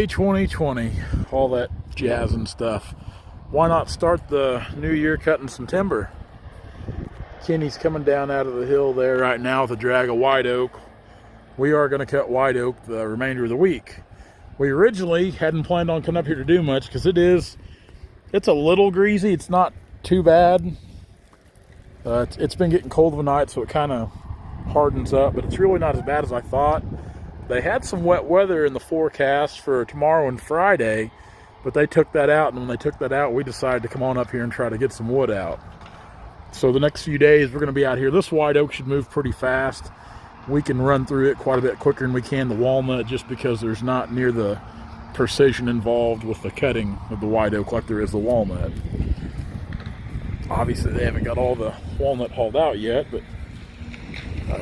2020, all that jazz and stuff. Why not start the new year cutting some timber? Kenny's coming down out of the hill there right now with a drag of white oak. We are going to cut white oak the remainder of the week. We originally hadn't planned on coming up here to do much because it's a little greasy. It's not too bad. It's been getting cold of a night, so it kind of hardens up, but it's really not as bad as I thought. They had some wet weather in the forecast for tomorrow and Friday, but they took that out, and when they took that out, we decided to come on up here and try to get some wood out. So the next few days, we're going to be out here. This white oak should move pretty fast. We can run through it quite a bit quicker than we can the walnut, just because there's not near the precision involved with the cutting of the white oak like there is the walnut. Obviously, they haven't got all the walnut hauled out yet, but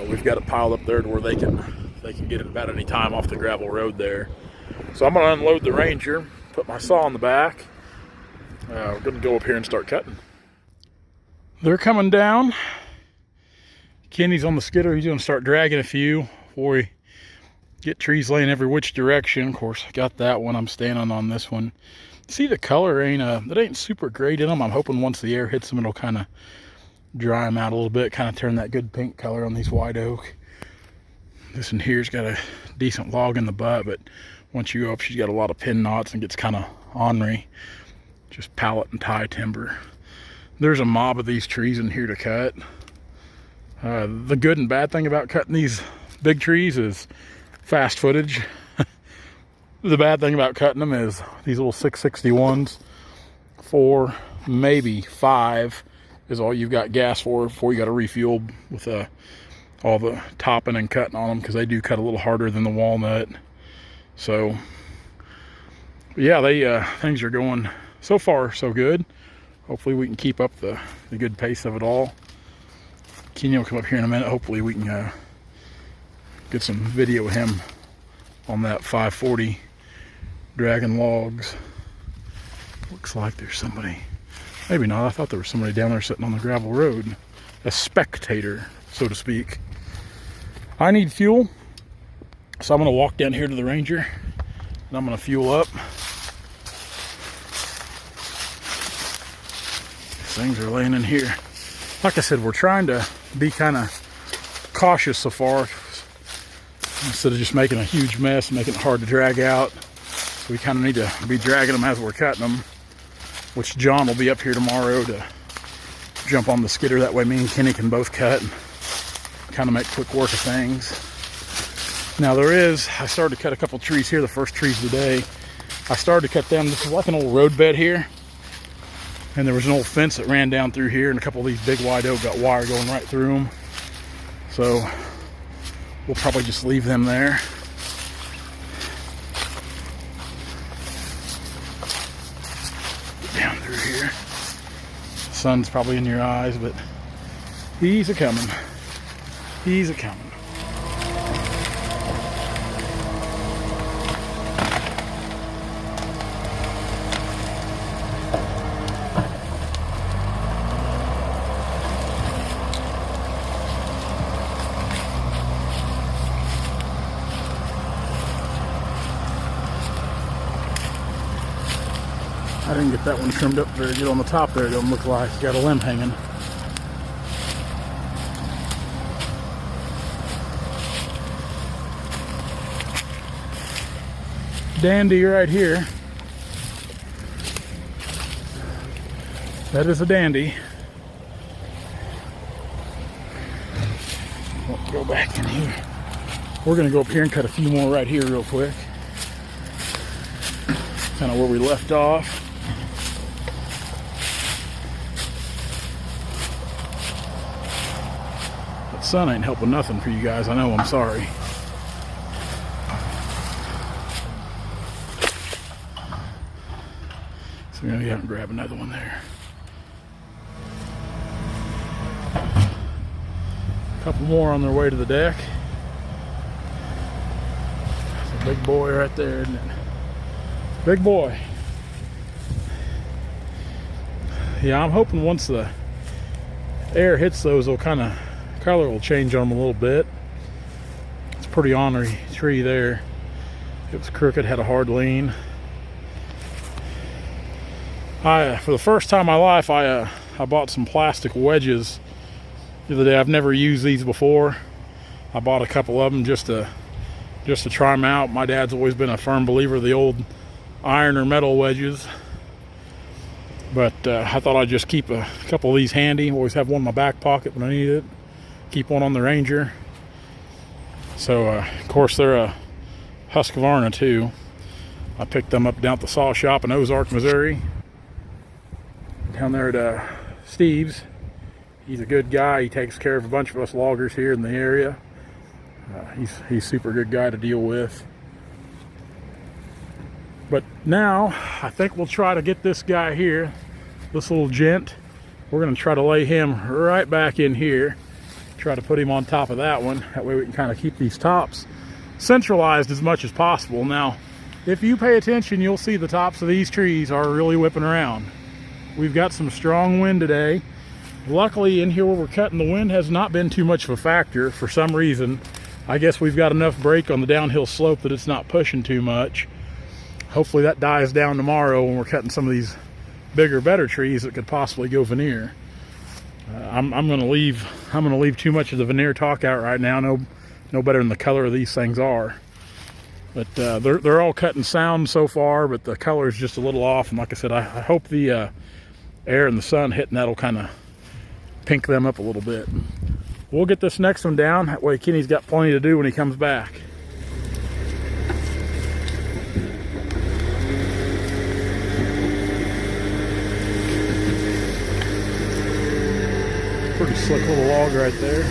we've got it piled up there to where they can get it about any time off the gravel road there. So I'm going to unload the Ranger, put my saw in the back. We're going to go up here and start cutting. They're coming down. Kenny's on the skidder. He's going to start dragging a few before we get trees laying every which direction. Of course, I got that one. I'm standing on this one. See, the color ain't super great in them. I'm hoping once the air hits them, it'll kind of dry them out a little bit, kind of turn that good pink color on these white oak. This one here's got a decent log in the butt, but once you go up, she's got a lot of pin knots and gets kind of ornery. Just pallet and tie timber. There's a mob of these trees in here to cut. The good and bad thing about cutting these big trees is fast footage. The bad thing about cutting them is these little 661s, 4, maybe 5 is all you've got gas for before you got to refuel with all the topping and cutting on them, because they do cut a little harder than the walnut. So yeah, things are going so far so good. Hopefully we can keep up the good pace of it all. Kenny will come up here in a minute. Hopefully we can get some video of him on that 540 dragging logs. Looks like there's somebody. Maybe not. I thought there was somebody down there sitting on the gravel road. A spectator, so to speak. I need fuel, so I'm going to walk down here to the Ranger, and I'm going to fuel up. These things are laying in here. Like I said, we're trying to be kind of cautious so far, instead of just making a huge mess and making it hard to drag out. So we kind of need to be dragging them as we're cutting them, which John will be up here tomorrow to jump on the skidder. That way me and Kenny can both cut and kind of make quick work of things. Now I started to cut a couple trees here, the first trees of the day. I started to cut them. This is like an old road bed here. And there was an old fence that ran down through here, and a couple of these big white oak got wire going right through them. So we'll probably just leave them there. Down through here. The sun's probably in your eyes, but he's a-coming. He's a-coming. I didn't get that one trimmed up very good on the top there. It doesn't look like it's got a limb hanging. Dandy right here. That is a dandy. We'll go back in here. We're going to go up here and cut a few more right here real quick. Kind of where we left off. That sun ain't helping nothing for you guys. I know, I'm sorry. So we're going to go and grab another one there. A couple more on their way to the deck. That's a big boy right there, isn't it? Big boy. Yeah, I'm hoping once the air hits those, they'll kind of, color will change on them a little bit. It's a pretty ornery tree there. It was crooked, had a hard lean. For the first time in my life, I bought some plastic wedges the other day. I've never used these before. I bought a couple of them just to try them out. My dad's always been a firm believer of the old iron or metal wedges, but I thought I'd just keep a couple of these handy. Always have one in my back pocket when I need it. Keep one on the Ranger. So of course they're a Husqvarna too. I picked them up down at the saw shop in Ozark, Missouri. Down there at Steve's. He's a good guy. He takes care of a bunch of us loggers here in the area. He's super good guy to deal with. But now I think we'll try to get this guy here, this little gent. We're going to try to lay him right back in here. Try to put him on top of that one. That way we can kind of keep these tops centralized as much as possible. Now, if you pay attention, you'll see the tops of these trees are really whipping around. We've got some strong wind today. Luckily, in here where we're cutting, the wind has not been too much of a factor for some reason. I guess we've got enough break on the downhill slope that it's not pushing too much. Hopefully that dies down tomorrow when we're cutting some of these bigger, better trees that could possibly go veneer. I'm going to leave too much of the veneer talk out right now. No better than the color of these things are. But they're all cutting sound so far, but the color is just a little off. And like I said, I hope the air and the sun hitting that'll kind of pink them up a little bit. We'll get this next one down. That way Kenny's got plenty to do when he comes back. Pretty slick little log right there.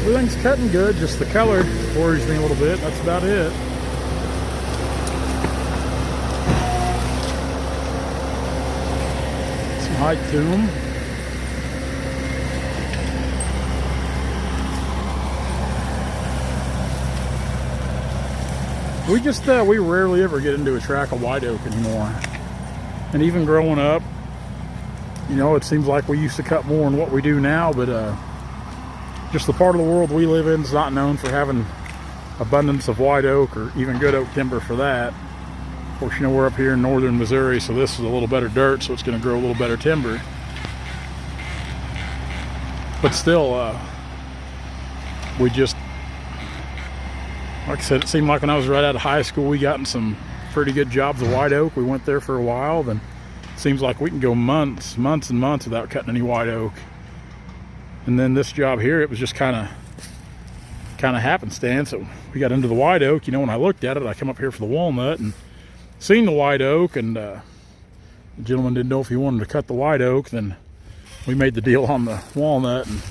Everything's cutting good, just the color worries me a little bit. That's about it. Some height to them. We rarely ever get into a track of white oak anymore. And even growing up, you know, it seems like we used to cut more than what we do now, but just the part of the world we live in is not known for having abundance of white oak or even good oak timber for that. Of course, you know, we're up here in northern Missouri, so this is a little better dirt, so it's going to grow a little better timber. But still, we just, like I said, it seemed like when I was right out of high school, we got in some pretty good jobs of white oak. We went there for a while, then it seems like we can go months and months without cutting any white oak. And then this job here, it was just kind of happenstance. So we got into the white oak. You know, when I looked at it, I come up here for the walnut and seen the white oak, and the gentleman didn't know if he wanted to cut the white oak. Then we made the deal on the walnut, and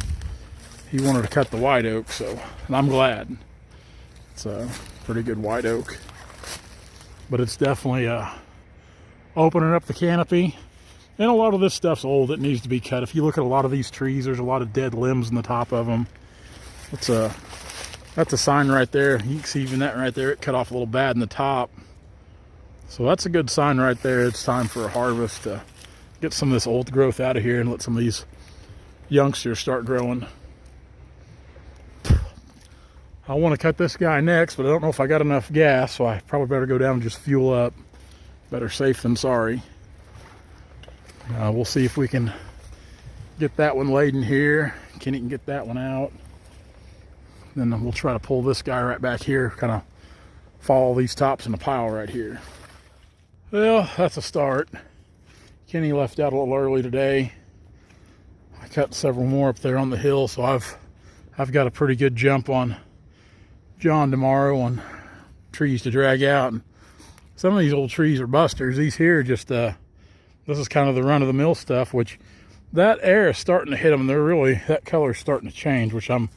he wanted to cut the white oak. So, and I'm glad. It's a pretty good white oak, but it's definitely opening up the canopy. And a lot of this stuff's old. It needs to be cut. If you look at a lot of these trees, there's a lot of dead limbs in the top of them. That's a sign right there. You can see even that right there. It cut off a little bad in the top. So that's a good sign right there. It's time for a harvest to get some of this old growth out of here and let some of these youngsters start growing. I want to cut this guy next, but I don't know if I got enough gas, so I probably better go down and just fuel up. Better safe than sorry. We'll see if we can get that one laid in here. Kenny can get that one out. Then we'll try to pull this guy right back here, kind of follow these tops in a pile right here. Well, that's a start. Kenny left out a little early today. I cut several more up there on the hill, so I've got a pretty good jump on John tomorrow on trees to drag out. And some of these old trees are busters. These here just this is kind of the run-of-the-mill stuff, which that air is starting to hit them. That color's starting to change, which I'm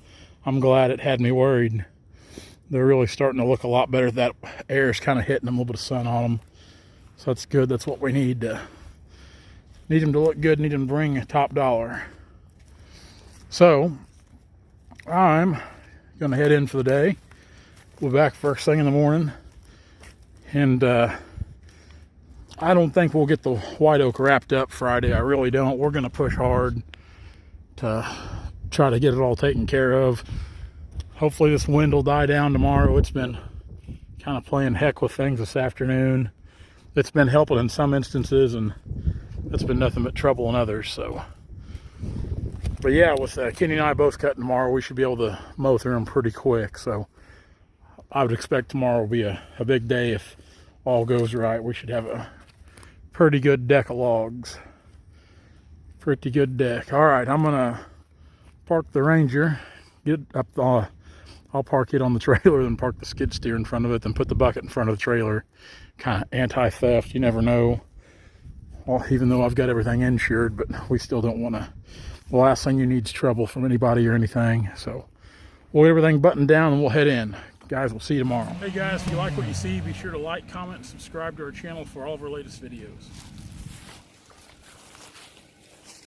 glad. It had me worried. They're really starting to look a lot better. That air is kind of hitting them, a little bit of sun on them. So that's good. That's what we need. Need them to look good. Need them to bring top dollar. So I'm going to head in for the day. We'll be back first thing in the morning. And I don't think we'll get the white oak wrapped up Friday. I really don't. We're going to push hard. to try to get it all taken care of. Hopefully this wind will die down tomorrow. It's been kind of playing heck with things this afternoon. It's been helping in some instances, and it's been nothing but trouble in others. So, but yeah, with Kenny and I both cutting tomorrow, we should be able to mow through them pretty quick. So I would expect tomorrow will be a big day if all goes right. We should have a pretty good deck of logs. Pretty good deck. All right, I'm gonna park the Ranger, get up the, I'll park it on the trailer, then park the skid steer in front of it, then put the bucket in front of the trailer. Kind of anti-theft, you never know. Well, even though I've got everything insured, but we still don't want to. The last thing you need is trouble from anybody or anything. So we'll get everything buttoned down and we'll head in. Guys, we'll see you tomorrow. Hey guys, if you like what you see, be sure to like, comment, and subscribe to our channel for all of our latest videos.